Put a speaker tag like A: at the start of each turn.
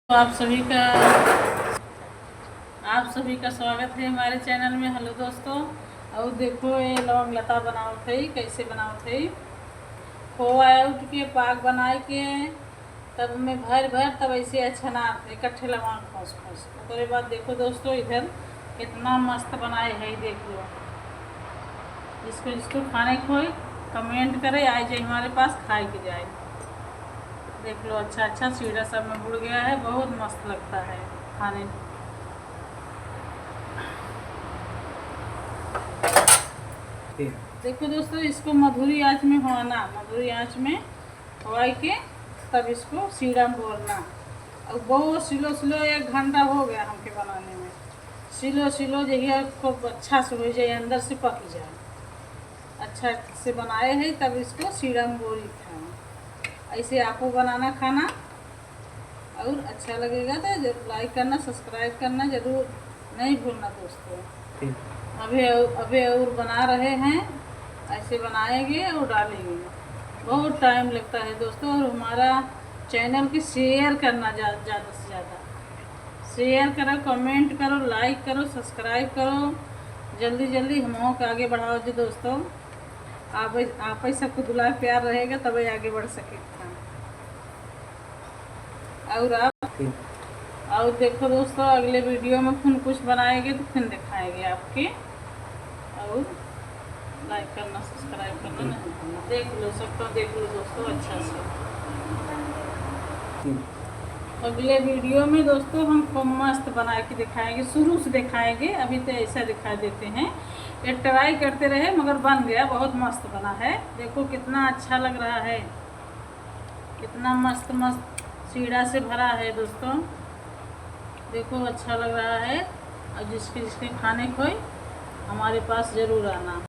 A: तो आप सभी का स्वागत है हमारे चैनल में। हेलो दोस्तों। और देखो ये लौंग लता बनाओ थे, कैसे बनाओ थे। खोआ उठ के पाक बनाए के तब में भर तब ऐसे अच्छा ना इकट्ठे लवांग खोस उसके बाद देखो दोस्तों इधर कितना मस्त बनाए है। देख लो इसको खाने को कमेंट करे आए जाए हमारे पास खाए के जाए। देख लो अच्छा सीढ़ा सब में बुड़ गया है, बहुत मस्त लगता है खाने में। देखो दोस्तों इसको मधुरी आंच में होना, मधुरी आंच में हवा के तब इसको सीढ़ा में बोलना। और बहुत स्लो 1 घंटा हो गया हमके बनाने में। स्लो जहिया खूब अच्छा से हो जाए, अंदर से पक जाए, अच्छा से बनाए हैं तब इसको सीढ़ा में बोली खाना। ऐसे आपको बनाना खाना और अच्छा लगेगा तो जरूर लाइक करना, सब्सक्राइब करना जरूर नहीं भूलना दोस्तों। अभी और बना रहे हैं, ऐसे बनाएंगे और डालेंगे। बहुत टाइम लगता है दोस्तों। और हमारा चैनल की शेयर करना ज़्यादा से ज़्यादा शेयर करो, कमेंट करो, लाइक करो, सब्सक्राइब करो। जल्दी हम को आगे बढ़ाओ जी दोस्तों। आप ही सबको दुलार प्यार रहेगा तभी आगे बढ़ सकेगा। और देखो दोस्तों अगले वीडियो में फिर कुछ बनाएंगे तो फिर दिखाएंगे आपके। और लाइक करना, सब्सक्राइब करना नहीं भूलना। देख लो सबको, देख लो दोस्तों अच्छा से। अगले वीडियो में दोस्तों हम खूब मस्त बना के दिखाएंगे, शुरू से दिखाएंगे। अभी तो ऐसा दिखा देते हैं, ये ट्राई करते रहे मगर बन गया, बहुत मस्त बना है। देखो कितना अच्छा लग रहा है, कितना मस्त सीढ़ा से भरा है दोस्तों। देखो अच्छा लग रहा है। और जिसके खाने को हमारे पास ज़रूर आना।